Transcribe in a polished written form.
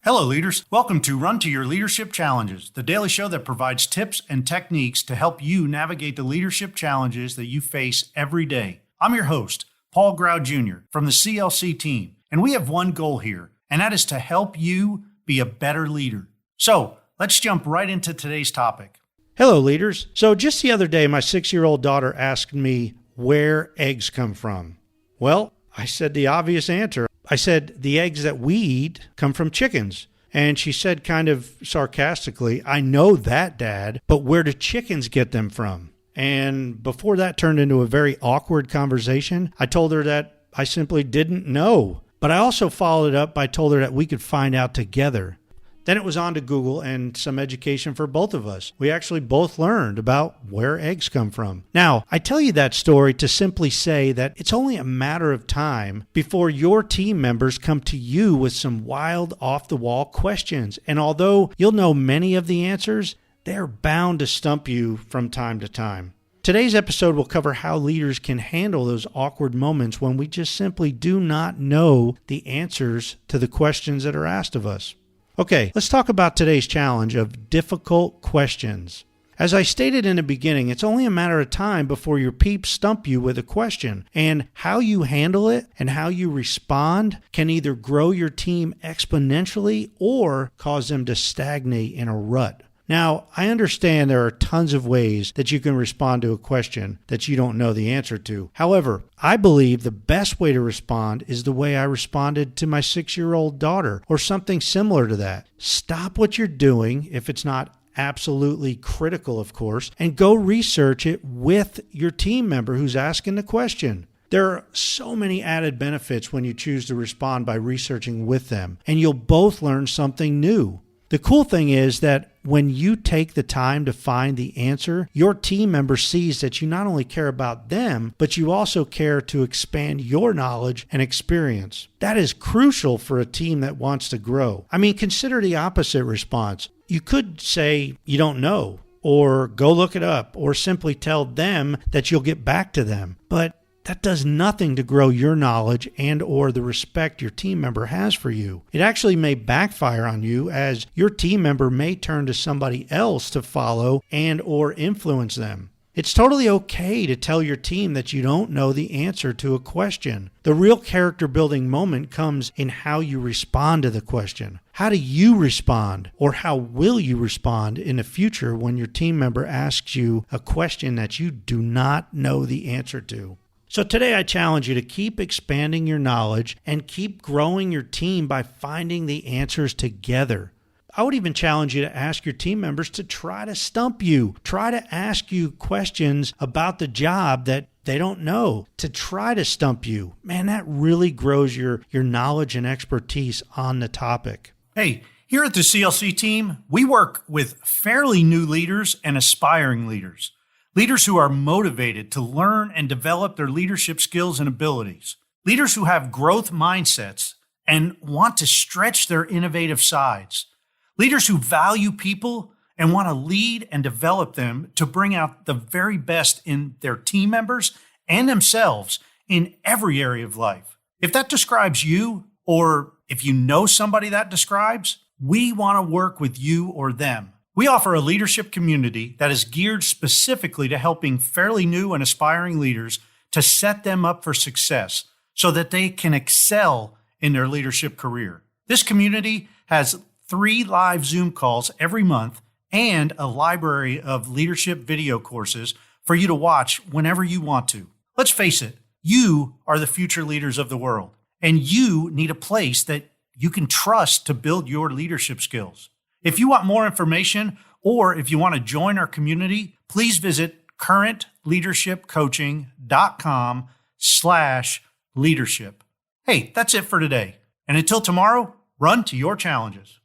Hello, leaders. Welcome to Run to Your Leadership Challenges, the daily show that provides tips and techniques to help you navigate the leadership challenges that you face every day. I'm your host, Paul Grau Jr. from the CLC Team, and we have one goal here, and that is to help you be a better leader. So let's jump right into today's topic. Hello, leaders. So just the other day, my 6-year-old daughter asked me where eggs come from. Well, I said the obvious answer. I said, the eggs that we eat come from chickens. And she said kind of sarcastically, I know that, Dad, but where do chickens get them from? And before that turned into a very awkward conversation, I told her that I simply didn't know. But I also followed it up by told her that we could find out together. Then it was on to Google and some education for both of us. We actually both learned about where eggs come from. Now, I tell you that story to simply say that it's only a matter of time before your team members come to you with some wild, off-the-wall questions. And although you'll know many of the answers, they're bound to stump you from time to time. Today's episode will cover how leaders can handle those awkward moments when we just simply do not know the answers to the questions that are asked of us. Okay, let's talk about today's challenge of difficult questions. As I stated in the beginning, it's only a matter of time before your peeps stump you with a question, and how you handle it and how you respond can either grow your team exponentially or cause them to stagnate in a rut. Now, I understand there are tons of ways that you can respond to a question that you don't know the answer to. However, I believe the best way to respond is the way I responded to my 6-year-old daughter, or something similar to that. Stop what you're doing, if it's not absolutely critical, of course, and go research it with your team member who's asking the question. There are so many added benefits when you choose to respond by researching with them, and you'll both learn something new. The cool thing is that when you take the time to find the answer, your team member sees that you not only care about them, but you also care to expand your knowledge and experience. That is crucial for a team that wants to grow. I mean, consider the opposite response. You could say you don't know, or go look it up, or simply tell them that you'll get back to them. But that does nothing to grow your knowledge and or the respect your team member has for you. It actually may backfire on you, as your team member may turn to somebody else to follow and or influence them. It's totally okay to tell your team that you don't know the answer to a question. The real character building moment comes in how you respond to the question. How do you respond, or how will you respond in the future when your team member asks you a question that you do not know the answer to? So today I challenge you to keep expanding your knowledge and keep growing your team by finding the answers together. I would even challenge you to ask your team members to try to stump you. Try to ask you questions about the job that they don't know, to try to stump you. Man, that really grows your knowledge and expertise on the topic. Hey, here at the CLC Team, we work with fairly new leaders and aspiring leaders. Leaders who are motivated to learn and develop their leadership skills and abilities. Leaders who have growth mindsets and want to stretch their innovative sides. Leaders who value people and want to lead and develop them to bring out the very best in their team members and themselves in every area of life. If that describes you, or if you know somebody that describes, we want to work with you or them. We offer a leadership community that is geared specifically to helping fairly new and aspiring leaders to set them up for success so that they can excel in their leadership career. This community has 3 live Zoom calls every month and a library of leadership video courses for you to watch whenever you want to. Let's face it, you are the future leaders of the world, and you need a place that you can trust to build your leadership skills. If you want more information, or if you want to join our community, please visit currentleadershipcoaching.com/leadership. Hey, that's it for today. And until tomorrow, run to your challenges.